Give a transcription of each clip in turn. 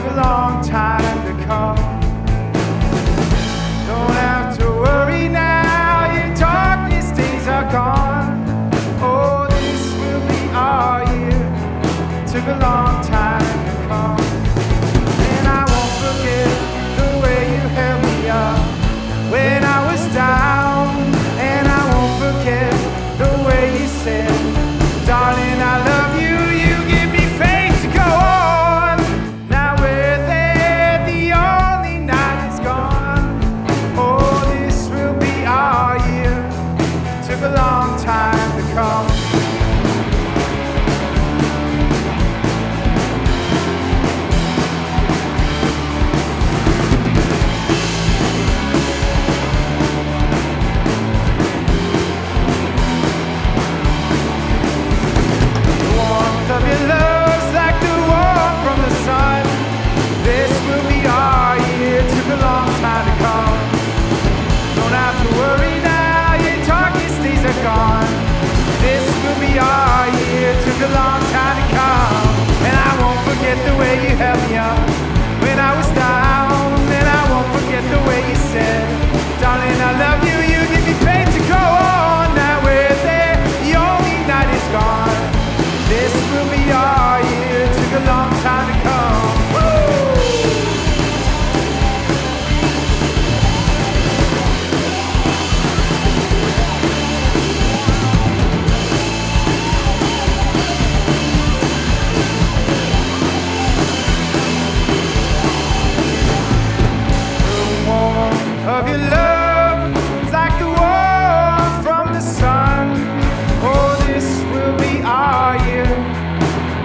took a long time to come. Don't have to worry now, your darkness days are gone. Oh, this will be our year. Took a long time to come. And I won't forget the way you held me up when I was down. And I won't forget the way you said, darling, I love you. You give me faith to go on. Now we're there, the only night is gone. Oh, this will be our year. Took a long time to come. Of your love's like the warmth from the sun. This will be our year. Took a long time to come. Don't have to worry now, your darkest days are gone. This will be our year. Took a long time to come. And I won't forget the way you held me up when I was down. And I won't forget the way you said, darling, I love you. You give me faith to go on. Now we're there, the only night is gone. This will be our year. Took a long time to come. Woo! The warmth of your love is like the warmth from the sun. Oh, this will be our year.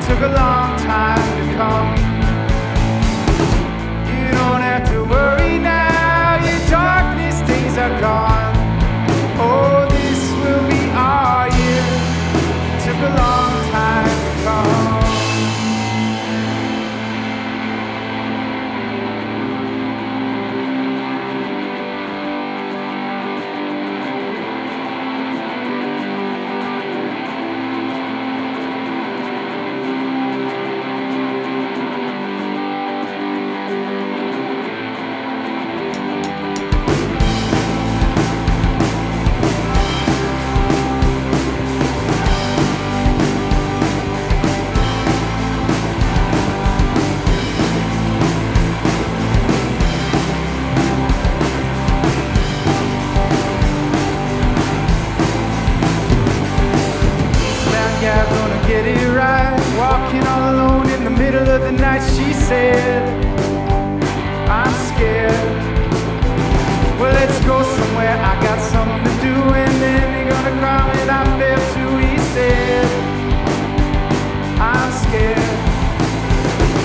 Took a long time to come. You don't have to worry now, your darkness days are gone. Oh, this will be our year. Took a long time to come. Get it right, walking all alone in the middle of the night. She said, I'm scared. Well, let's go somewhere, I got something to do. And then you're gonna cry when I fell too. He said, I'm scared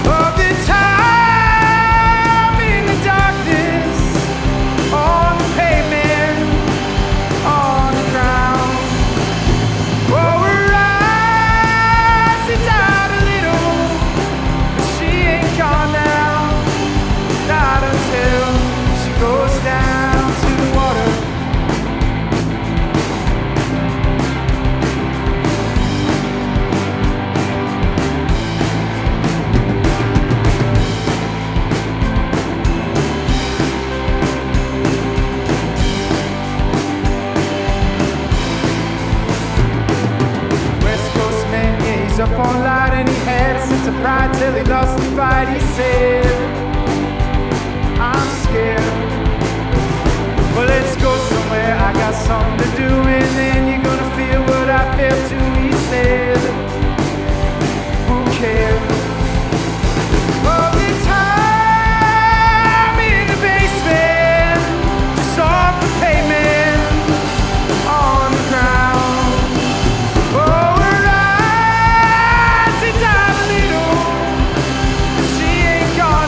of the time in the darkness, on the pavement, on the ground. Oh, we're down a little, but she ain't gone now, not until she goes down to the water. West Coast man, yeah, he's up all night and he had a sense of pride till he lost the fight. He said, I'm scared. Well, let's go somewhere, I got something to do. And then you're gonna feel what I felt too. He said, who cares? Oh, the time in the basement, just off the pavement, on the ground. Oh, we're rising down a little, but she ain't gone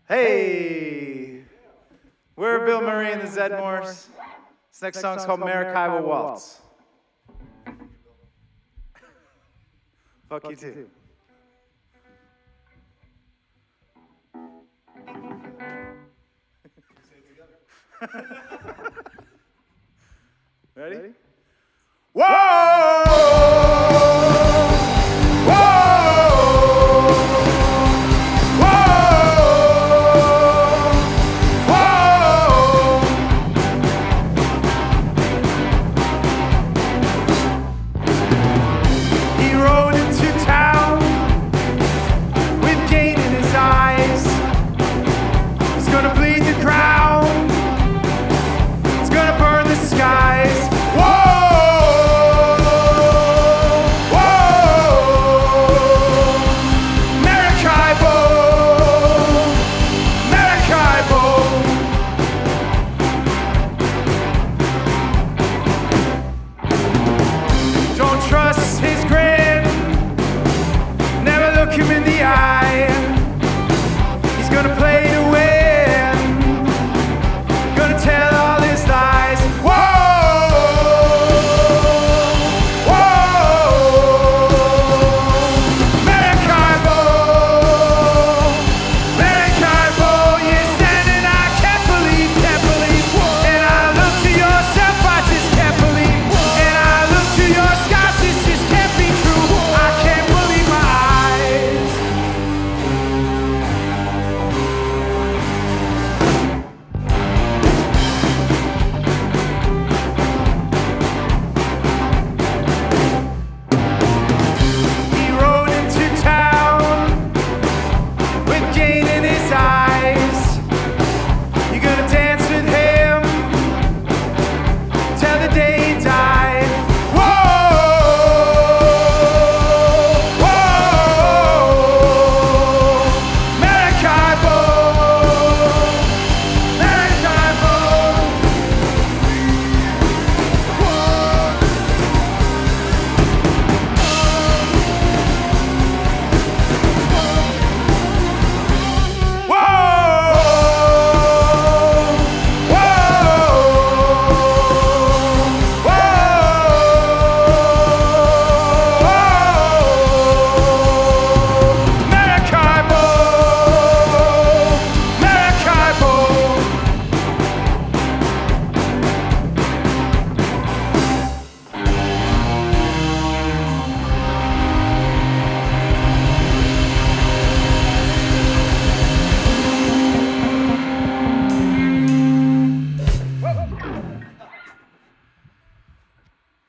Hey, we're Bill Murray and the Zedmores. This next song's called Maracaibo Waltz. Fuck you too. Ready? Whoa!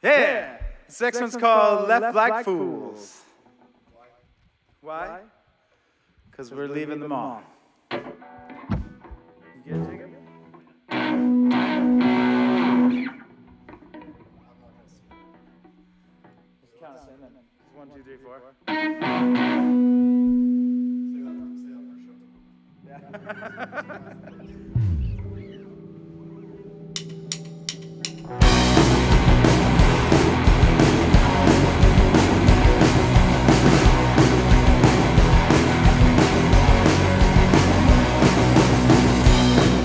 Yeah! This next one's called Left Like Fools. Why? Because we're leaving the mall. You get a ticket? Just count us in then. 1, 2, 3, 4. Yeah.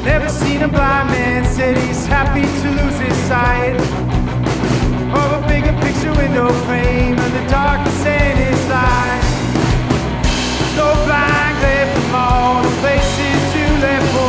Never seen a blind man said he's happy to lose his sight of a bigger picture window frame and the darkness in his life. There's no blind glare from all the places you let go.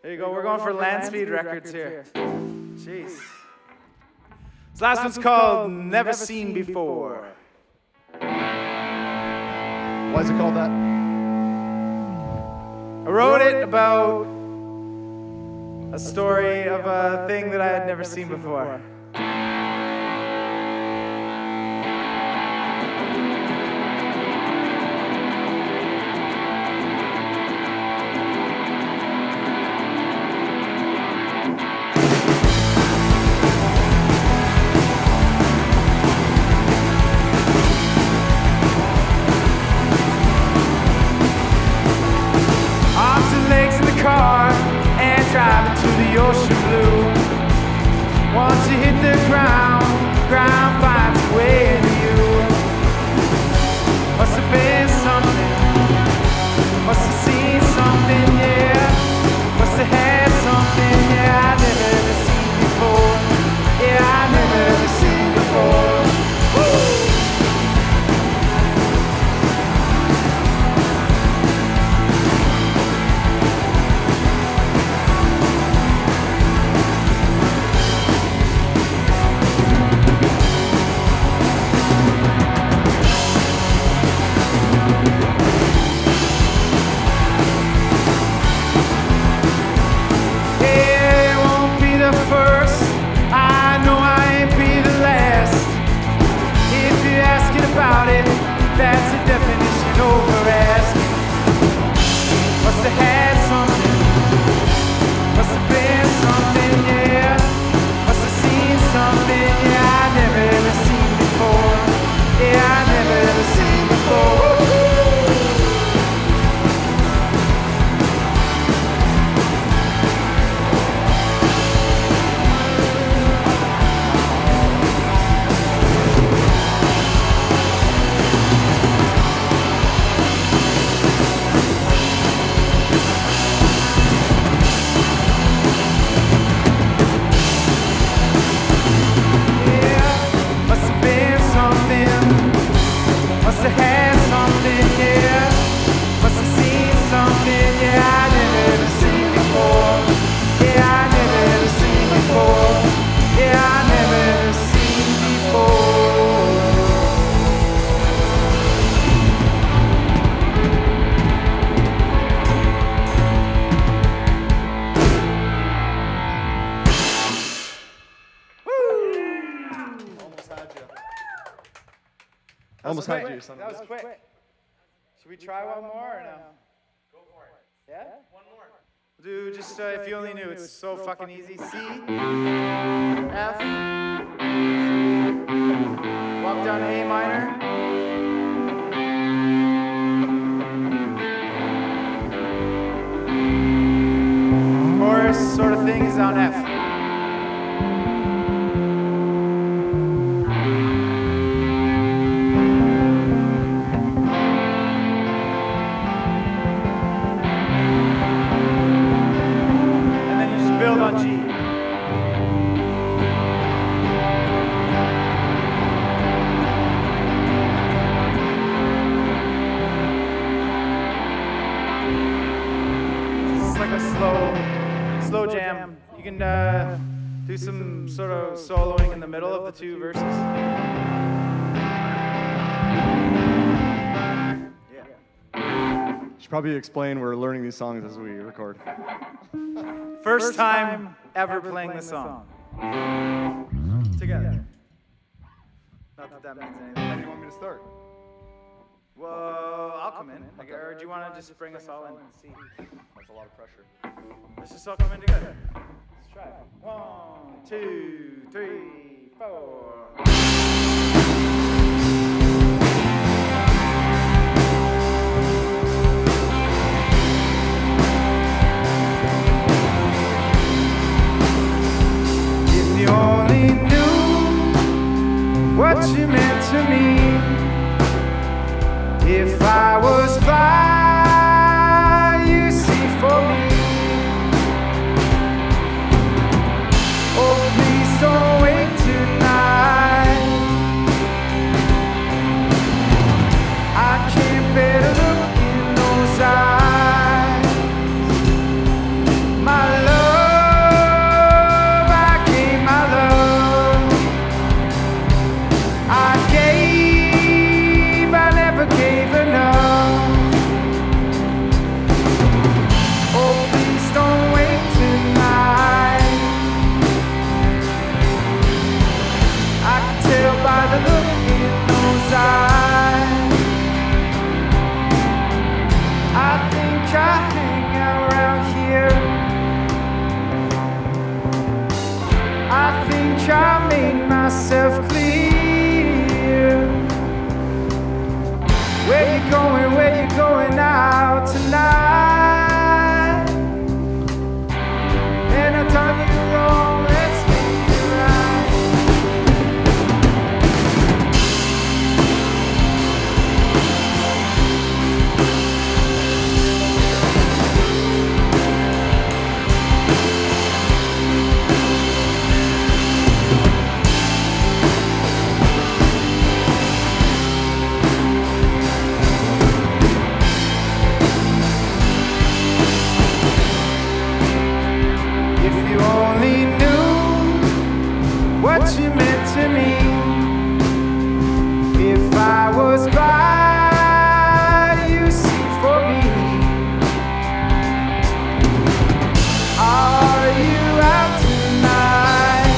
There you go. We're going for land speed records here. Jeez. This last one's called Never Seen Before. Why is it called that? I wrote it about a story of a thing that I had never seen before. Driving to the ocean blue. Once you hit the ground, ground finds a way into you. Must have been something, must have seen something, yeah. Must have had something, yeah, I never ever seen before. Yeah, I never ever seen before. Woo! About it, that's a definition over asking. Must have had something, must have been something, yeah. Must have seen something, yeah, I never ever seen before. Yeah, I never ever seen before. Must have had something, yeah. Must have seen something, yeah. I never ever seen before. Yeah, I never ever seen before. Yeah, I never ever seen before. Almost had you. That was quick. Should we try one more or no? Go for it. Yeah? One more. Do just if you only knew, it's so fucking easy. C, F, walk down to A minor. Chorus sort of thing is on F. Build on G. It's like a slow jam. You can do some sort of soloing in the middle of the two verses. Yeah. Should probably explain we're learning these songs as we record. First time ever playing this song. Together. Not that that means anything. How do you want me to start? Well, I'll come in. Or do you want to just bring us all in and see? That's a lot of pressure. Let's just all come in together. Let's try it. 1, 2, 3, 4. You only knew what you meant to me. If I was by, you see for me. Oh, please don't wait tonight. look in those eyes. I think I hang around here. I think I made myself clear. Where you going out tonight? And I done you wrong, let's make it right. If you only knew what you meant to me. If I was by, you see for me. Are you out tonight?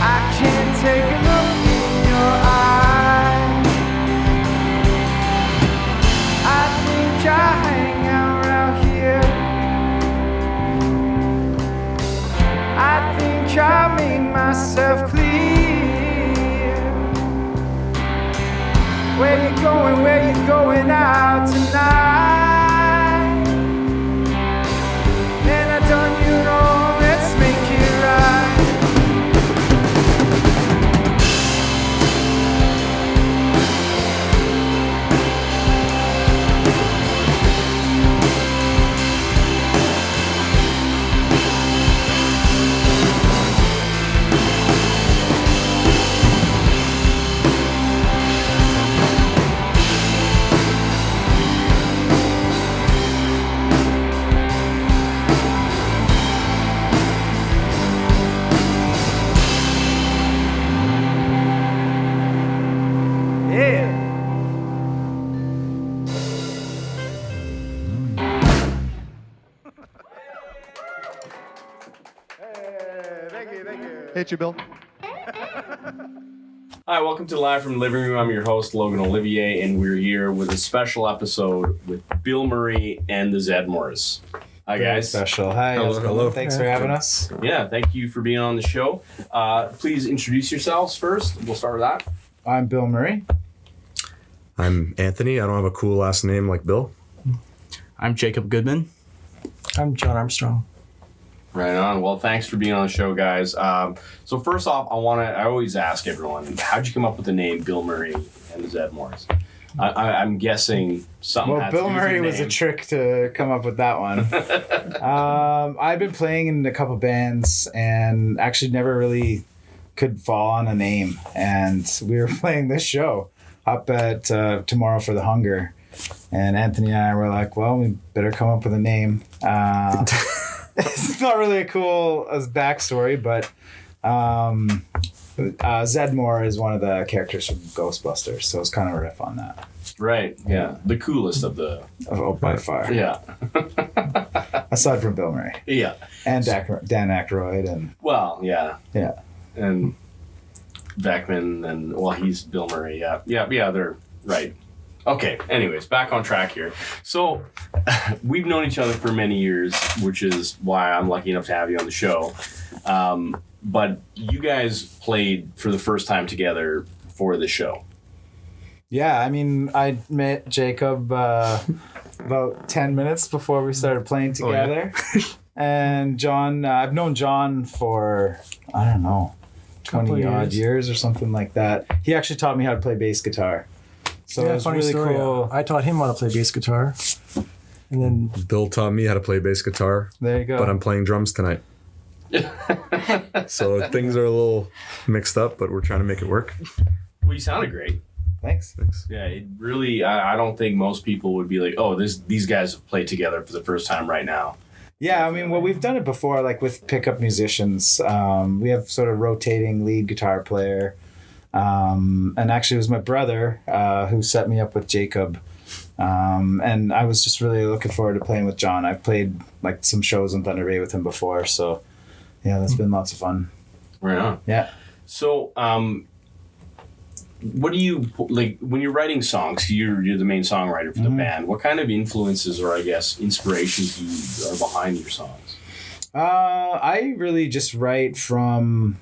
I can't take a look in your eyes. I think I hang around here. I think I made myself clear. Where you going out tonight? And I done you wrong, let's make it right. Yeah. Thank you. Hate you, Bill. Hi, welcome to Live from the Living Room. I'm your host, Logan Ollivier, and we're here with a special episode with Bill Murray and the Zedmores. Hi, guys. Special. Hi. Hello. Thanks for having us. Yeah, thank you for being on the show. Please introduce yourselves first. We'll start with that. I'm Bill Murray. I'm Anthony. I don't have a cool last name like Bill. I'm Jacob Goodman. I'm John Armstrong. Right on. Well, thanks for being on the show, guys. So first off, I always ask everyone, how'd you come up with the name Bill Murray and the Zedmores? I'm guessing something. Well, had to Bill do with Murray your was a name. trick to come up with that one. I've been playing in a couple bands and actually never really could fall on a name. And we were playing this show up at Tomorrow for the Hunger. And Anthony and I were like, well, we better come up with a name. It's not really a cool backstory, but Zedmore is one of the characters from Ghostbusters, so it's kind of a riff on that. Right. Yeah. The coolest of the. Oh, by far. Yeah. Aside from Bill Murray. Yeah. And Dan Aykroyd and Well, yeah. yeah. And Beckman and he's Bill Murray. Yeah. They're right. Okay. Anyways, back on track here. So we've known each other for many years, which is why I'm lucky enough to have you on the show. But you guys played for the first time together for the show. Yeah, I mean, I met Jacob about 10 minutes before we started playing together. And John, I've known John for, I don't know, 20 odd years or something like that. He actually taught me how to play bass guitar. So it was funny really story. cool. I taught him how to play bass guitar. And then Bill taught me how to play bass guitar, There you go. but I'm playing drums tonight. So things are a little mixed up, but we're trying to make it work. Well, you sounded great. Thanks. Yeah, it really, I don't think most people would be like, oh, these guys have played together for the first time right now. Yeah, I mean, well, we've done it before, like with pickup musicians. We have sort of rotating lead guitar player. And actually it was my brother who set me up with Jacob. And I was just really looking forward to playing with John. I've played like some shows on Thunder Bay with him before. So yeah, that's been lots of fun. Right on. Yeah. So, what do you like when you're writing songs? You're the main songwriter for the band. What kind of influences or I guess inspirations are behind your songs? I really just write from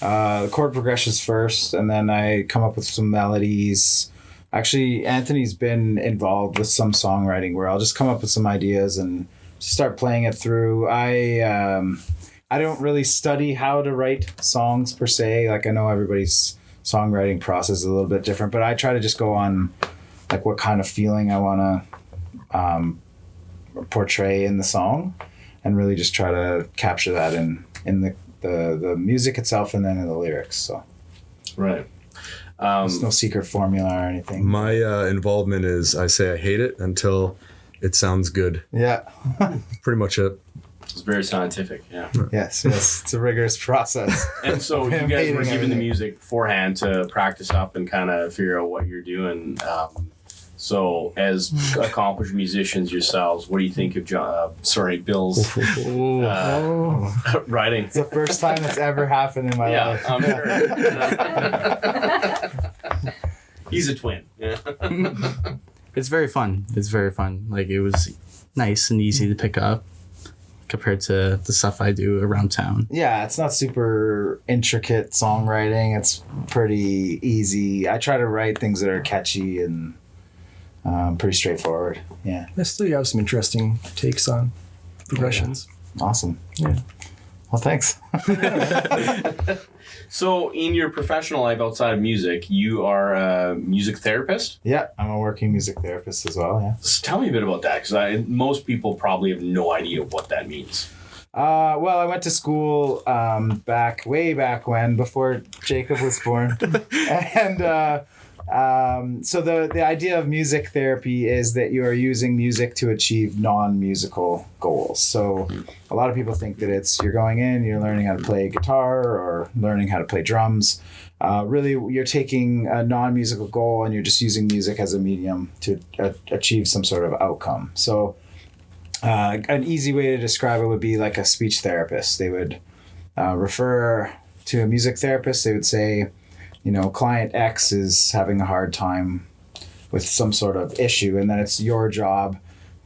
chord progressions first, and then I come up with some melodies. Actually, Anthony's been involved with some songwriting where I'll just come up with some ideas and start playing it through. I don't really study how to write songs per se. Like I know everybody's songwriting process is a little bit different, but I try to just go on like what kind of feeling I want to portray in the song, and really just try to capture that in the music itself and then in the lyrics. So right. There's no secret formula or anything. My involvement is I say I hate it until it sounds good. Yeah. Pretty much it. It's very scientific, yeah. Yes, it's a rigorous process. And so you I'm guys hating were given the everything. music beforehand to practice up and kind of figure out what you're doing. So as accomplished musicians yourselves, what do you think of Bill's writing? It's the first time that's ever happened in my life. I'm sure. He's a twin. Yeah. It's very fun. It's very fun. Like, it was nice and easy to pick up compared to the stuff I do around town. Yeah, it's not super intricate songwriting. It's pretty easy. I try to write things that are catchy and pretty straightforward. Yeah. I still have some interesting takes on progressions. Awesome. Yeah. Well, thanks. So in your professional life outside of music, you are a music therapist? Yeah, I'm a working music therapist as well, yeah. So tell me a bit about that, because most people probably have no idea what that means. Well, I went to school way back when, before Jacob was born. And so the idea of music therapy is that you are using music to achieve non-musical goals. So a lot of people think that you're going in, you're learning how to play guitar or learning how to play drums. Really, you're taking a non-musical goal and you're just using music as a medium to achieve some sort of outcome. So an easy way to describe it would be like a speech therapist. They would refer to a music therapist. They would say, client X is having a hard time with some sort of issue, and then it's your job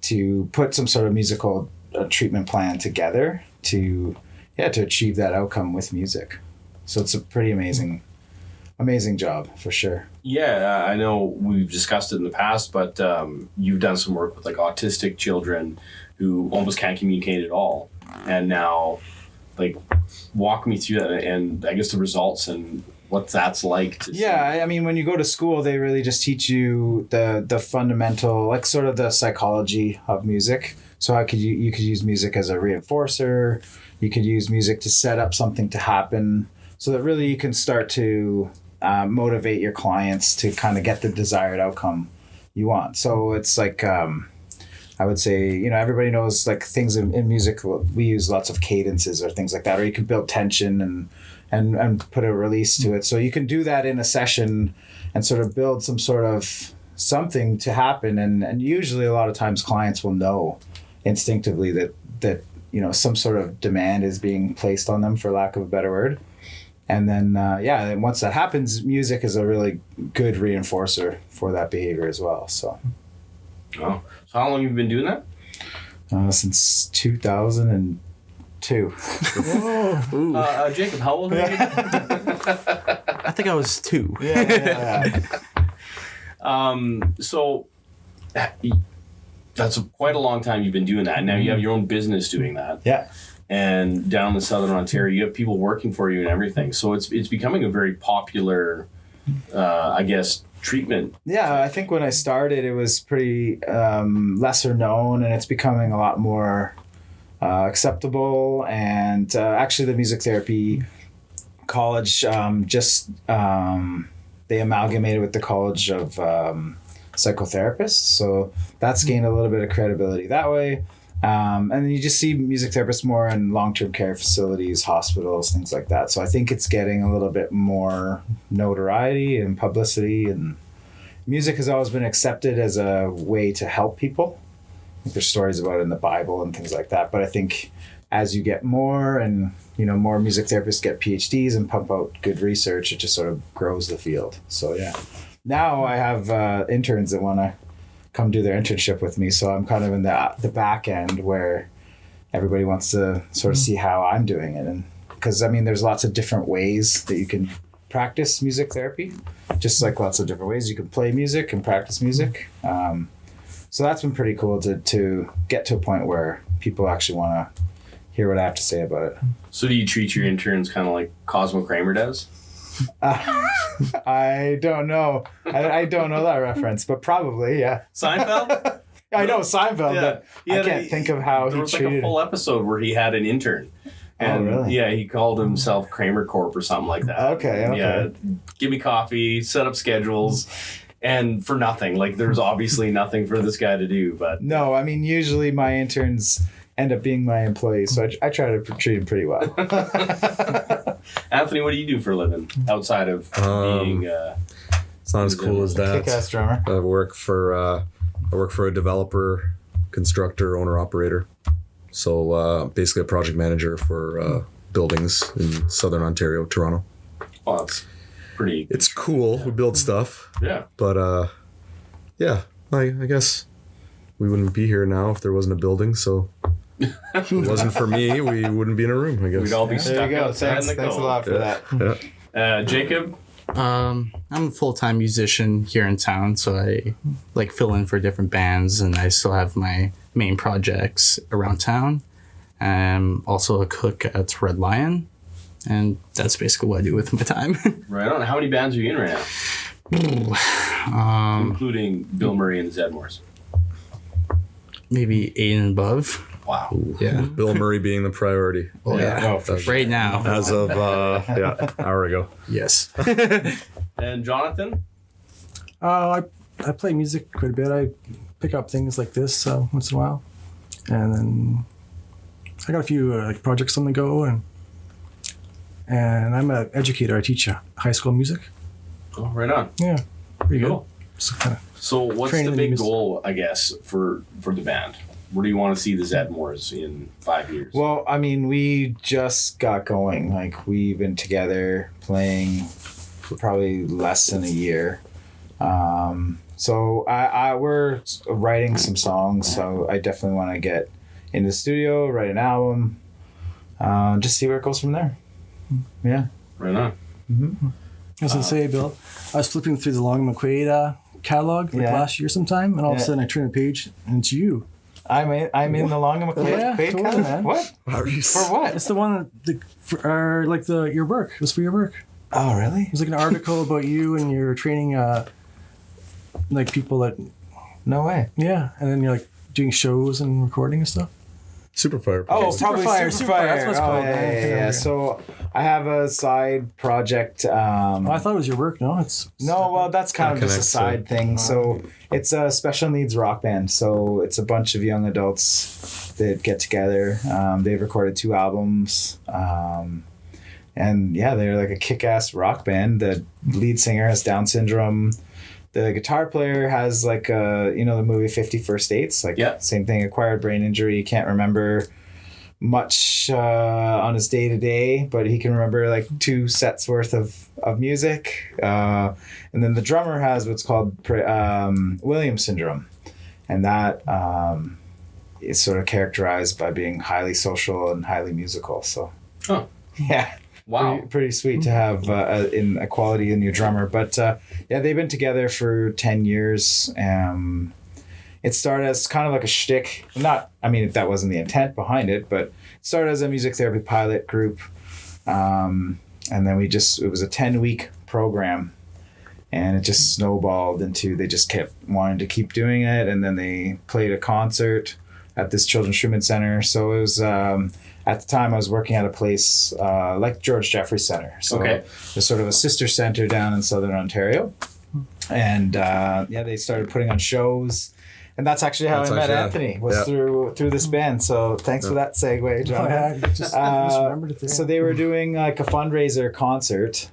to put some sort of musical treatment plan together to achieve that outcome with music. So it's a pretty amazing job for sure. Yeah, I know we've discussed it in the past, but you've done some work with like autistic children who almost can't communicate at all. And now, like, walk me through that and I guess the results and what that's like to see. I mean, when you go to school, they really just teach you the fundamental, like sort of the psychology of music. So you could use music as a reinforcer. You could use music to set up something to happen, so that really you can start to motivate your clients to kind of get the desired outcome you want. So it's like, I would say, everybody knows like things in music, we use lots of cadences or things like that, or you can build tension and put a release to it. So you can do that in a session and sort of build some sort of something to happen. And usually a lot of times clients will know instinctively that some sort of demand is being placed on them, for lack of a better word. And then, and once that happens, music is a really good reinforcer for that behavior as well. So, Oh. So how long have you been doing that? Since 2002. Jacob, how old are you? I think I was 2. Yeah. So that's quite a long time you've been doing that. Now you have your own business doing that. Yeah. And down in Southern Ontario, you have people working for you and everything. So it's becoming a very popular, I guess, treatment. Yeah, I think when I started, it was pretty lesser known, and it's becoming a lot more acceptable. And actually, the music therapy college they amalgamated with the College of Psychotherapists, so that's gained a little bit of credibility that way. And then you just see music therapists more in long-term care facilities, hospitals, things like that. So I think it's getting a little bit more notoriety and publicity, and music has always been accepted as a way to help people. I think there's stories about it in the Bible and things like that. But I think as you get more and, more music therapists get PhDs and pump out good research, it just sort of grows the field. So yeah. Now I have interns that want to come do their internship with me. So I'm kind of in the back end where everybody wants to sort of see how I'm doing it. And because, there's lots of different ways that you can practice music therapy, just like lots of different ways you can play music and practice music. So that's been pretty cool to get to a point where people actually want to hear what I have to say about it. So do you treat your interns kind of like Cosmo Kramer does? I don't know. I don't know that reference, but probably, yeah. Seinfeld? I know Seinfeld, Yeah. but I can't think of how There he was like a treated full episode where he had an intern. And really? yeah, he called himself Kramer Corp or something like that. Okay. Yeah, give me coffee, set up schedules, and for nothing. Like there's obviously nothing for this guy to do, but No, usually my interns end up being my employees, so I try to treat them pretty well. Anthony, what do you do for a living outside of being? It's not as cool as that. Kick-ass drummer. I work for a developer, constructor, owner, operator. So basically a project manager for buildings in Southern Ontario, Toronto. Well, it's pretty. It's cool. We build stuff, Yeah. but yeah, I guess we wouldn't be here now if there wasn't a building. So if it wasn't for me, we wouldn't be in a room, I guess. We'd all be There stuck you go. outside in the Thanks a cold. lot for that. Jacob? I'm a full-time musician here in town, so I fill in for different bands, and I still have my main projects around town. I'm also a cook at Red Lion, and that's basically what I do with my time. Right on. How many bands are you in right now? Including Bill Murray and the Zedmores. Maybe 8 and above. Wow. Yeah. Bill Murray being the priority Oh yeah. Oh, for sure. Right now. as of an hour ago. Yes. And Jonathan? I play music quite a bit. I pick up things like this once in a while, and then I got a few projects on the go, and I'm an educator. I teach high school music. Oh, right on. Yeah, pretty good. Cool. So kinda So what's Training the the big music. goal, I guess, for the band? Where do you want to see the Zedmores in 5 years? Well, we just got going. We've been together playing for probably less than a year. So we're writing some songs. So I definitely want to get in the studio, write an album, just see where it goes from there. Yeah. Right on. I was gonna say, Bill, I was flipping through the Long McQuaid catalog Yeah. last year sometime, and all of a Yeah. sudden I turn a page and it's you. I'm in the Long and McQuaid. Yeah, totally, catalog? man. What? How are you? For what? It's the one your work. It was for your work. Oh, really? It was like an article about you and you're training people that No way. and then you're doing shows and recording and stuff. Superfire. Oh, Superfire, probably Superfire, Superfire. that's what it's Oh, called, yeah, man. yeah, yeah. So I have a side project. I thought it was your work. No, it's No, well, that's kind of just a connects, side thing. So it's a special needs rock band. So it's a bunch of young adults that get together. They've recorded 2 albums. And yeah, they're like a kick-ass rock band. The lead singer has Down syndrome. The guitar player has the movie 50 First Dates. Yeah. Same thing, acquired brain injury. Can't remember much on his day-to-day, but he can remember 2 sets worth of music. And then the drummer has what's called Williams syndrome. And that is sort of characterized by being highly social and highly musical. So Huh. yeah. Wow. Pretty sweet to have in equality in your drummer. But yeah, they've been together for 10 years. It started as kind of like a shtick. That wasn't the intent behind it, but it started as a music therapy pilot group. And then it was a 10-week program. And it just snowballed into, they just kept wanting to keep doing it. And then they played a concert at this Children's Treatment Center. So it was... at the time, I was working at a place like George Jeffrey Center. So Okay. there's sort of a sister center down in Southern Ontario. And they started putting on shows. And that's actually how I met Anthony, was through this band. So thanks for that segue, John. I just remembered it there. So they were doing a fundraiser concert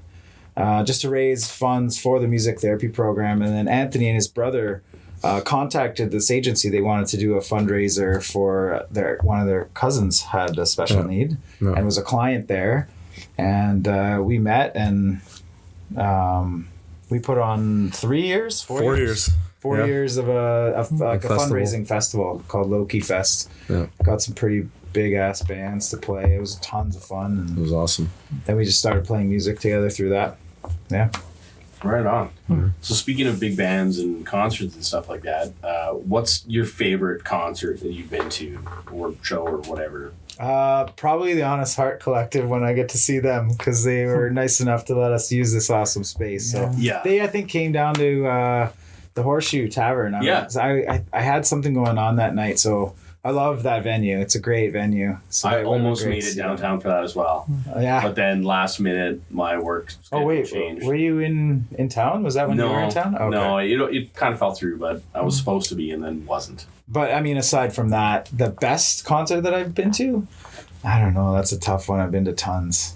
just to raise funds for the music therapy program. And then Anthony and his brother contacted this agency. They wanted to do a fundraiser for one of their cousins had a special need and was a client there. And we met and we put on 3 years, 4 years. 4 years of a fundraising festival called Loki Fest. Yeah. Got some pretty big ass bands to play. It was tons of fun. And It was awesome. then we just started playing music together through that. Yeah. Right on. So speaking of big bands and concerts and stuff like that, what's your favorite concert that you've been to or show or whatever? Probably the Honest Heart Collective when I get to see them because they were nice enough to let us use this awesome space. So Yeah. they, I think, came down to the Horseshoe Tavern. I had something going on that night, so I love that venue. It's a great venue. So I it would've been almost great made to it see downtown for that as well. them. Yeah. But then last minute, my work schedule changed. Were you in town? Was that when you were in town? Okay. No, it kind of fell through, but I was supposed to be and then wasn't. But I mean, aside from that, the best concert that I've been to, I don't know. That's a tough one. I've been to tons.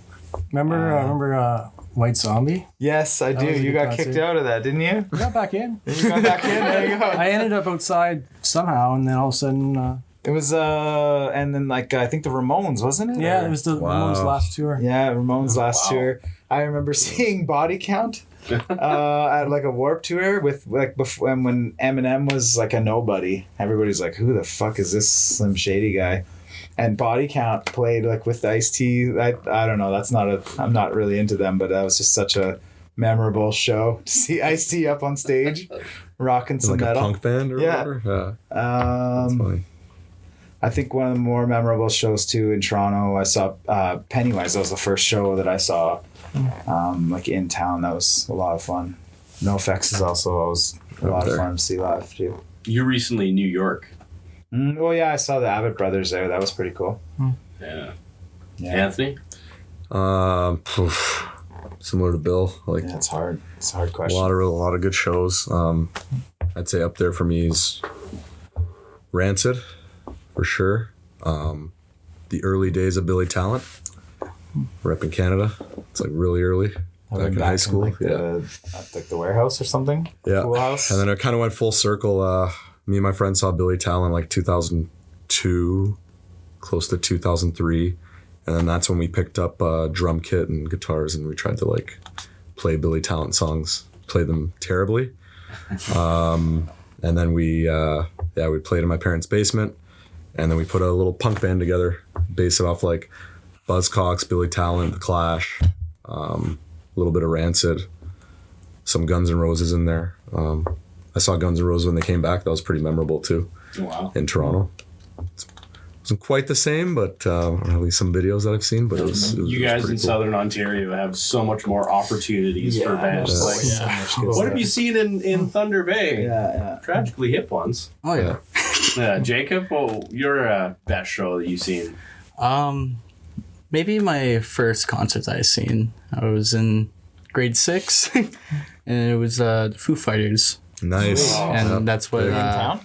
Remember White Zombie? Yes, I do. was a You good got kicked concert. out of that, didn't you? We got back in. You got back in. There you go. I ended up outside somehow, and then all of a sudden, It was and then I think the Ramones, wasn't it? yeah, Or- it was the Wow. Ramones' last tour. Yeah, Ramones last Wow. tour. I remember seeing Body Count at like a Warp tour with like before when Eminem was like a nobody. Everybody's like, "Who the fuck is this Slim Shady guy?" And Body Count played like with Ice-T. I don't know. I'm not really into them, but that was just such a memorable show to see Ice-T up on stage, rocking some Like a metal. punk band or Yeah. whatever? Yeah. That's funny. I think one of the more memorable shows too in Toronto, I saw Pennywise. That was the first show that I saw, like in town. That was a lot of fun. NoFX is also always a lot of there. fun to see live too. You're recently in New York. Well, yeah, I saw the Abbott Brothers there. That was pretty cool. Yeah. Yeah, Anthony? Similar to Bill, like yeah, it's hard. It's a hard a question. lot of good shows. I'd say up there for me is Rancid, for sure. The early days of Billy Talent, rep in Canada. It's like really early, back in high school. Like at like the warehouse or something. Yeah. Cool House. And then it kind of went full circle. Me and my friend saw Billy Talent like 2002, close to 2003. And then that's when we picked up a drum kit and guitars and we tried to like play Billy Talent songs, play them terribly. And then we played in my parents' basement and then we put a little punk band together, base it off like Buzzcocks, Billy Talent, The Clash, a little bit of Rancid, some Guns N' Roses in there. I saw Guns N' Roses when they came back. That was pretty memorable too. Wow. In Toronto. It wasn't quite the same, but at least some videos that I've seen. But it was You it was guys pretty in cool. Southern Ontario have so much more opportunities for bands. there's Like, so much good what stuff. have you seen in Thunder Bay? Yeah. Tragically hip ones. Oh yeah. Jacob, your best show that you've seen? Maybe my first concert I seen. I was in grade 6, and it was the Foo Fighters, Nice. Wow. and Yep. that's what. In town?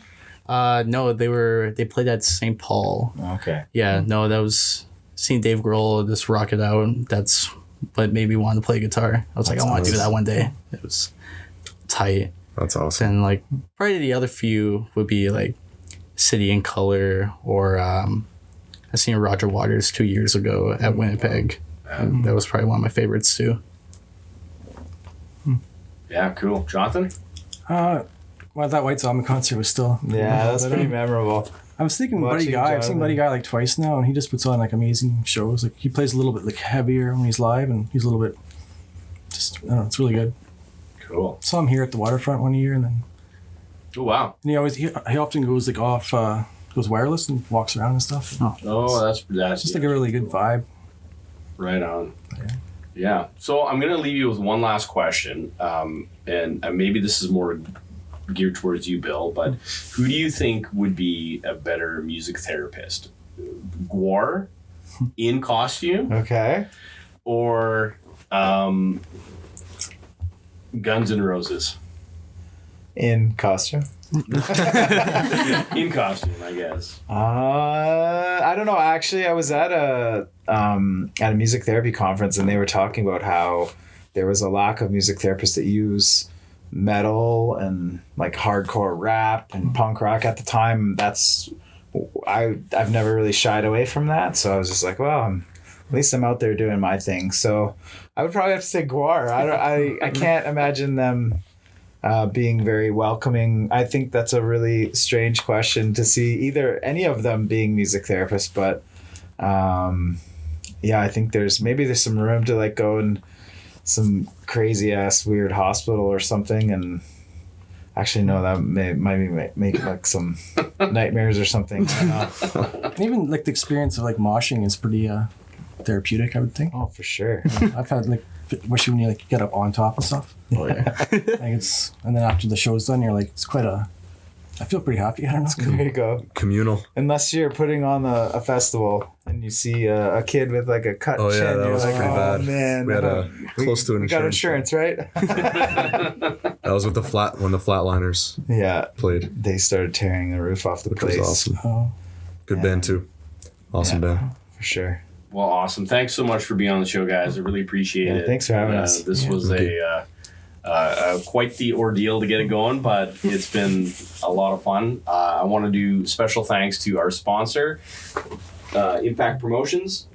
No, they played at St. Paul. Okay. Yeah, no, that was seeing Dave Grohl just rock it out. That's what made me want to play guitar. I was like, I want to do that one day. It was tight. That's awesome. And like probably the other few would be like City in Color or I seen Roger Waters 2 years ago at Winnipeg. And that was probably one of my favorites too. Yeah, cool. Jonathan? Well, that White Zombie concert was still. Yeah, that's pretty memorable. I was thinking Buddy Watching Guy. I've seen Jonathan. Buddy Guy like twice now, and he just puts on like amazing shows. Like he plays a little bit like heavier when he's live, and he's a little bit just I don't know. It's really good. Cool. Saw him here at the waterfront one year, and then Oh, wow. he often goes like off goes wireless and walks around and stuff. Oh, that's Just like a really good vibe. right on. Yeah. So I'm going to leave you with one last question. And maybe this is more geared towards you, Bill, but who do you think would be a better music therapist? Gwar in costume Okay. or Guns N' Roses? In costume. In costume, I guess. I don't know. Actually, I was at a music therapy conference, and they were talking about how there was a lack of music therapists that use metal and like hardcore rap and punk rock at the time. I've never really shied away from that. So I was just like, well, at least I'm out there doing my thing. So I would probably have to say Guar. I can't imagine them being very welcoming. I think that's a really strange question to see any of them being music therapists, but yeah, I think there's some room to like go in some crazy ass weird hospital or something, and actually no, that might make like some nightmares or something. I don't know. And even like the experience of like moshing is pretty therapeutic, I would think. Oh, for sure. I've had like, especially when you like get up on top and stuff. Oh yeah. Like and then after the show's done, you're like, it's quite I feel pretty happy. I don't know. There you go. Communal. Unless you're putting on a festival and you see a kid with like a cut Oh chin, yeah, that you're was like, pretty oh bad. man, We had close to an we got insurance. insurance, right? That was with when the Flatliners Yeah, played, they started tearing the roof off the which place. was awesome. Oh. Good band too. Awesome band. For sure. Well, awesome. Thanks so much for being on the show, guys. I really appreciate it. Thanks for having us. This was Thank quite the ordeal to get it going, but it's been a lot of fun. I want to do special thanks to our sponsor, Impact Promotions.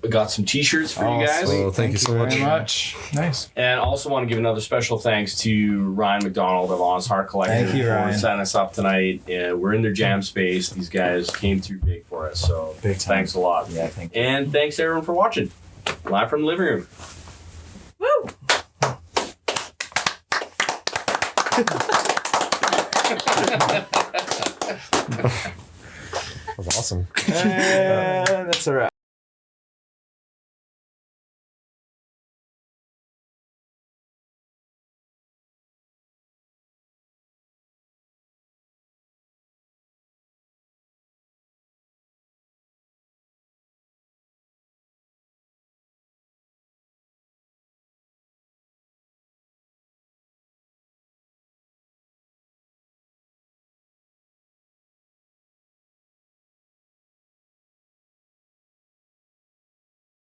We got some T-shirts for you guys. Well, thank you so much. very much. Nice. And also want to give another special thanks to Ryan MacDonald of Honest Heart Collective Thank you, for Ryan. setting us up tonight. We're in their jam space. These guys came through big for us, so Big time. thanks a lot. Yeah, thank you. And thanks everyone for watching. Live from the living room. That was awesome. Yeah.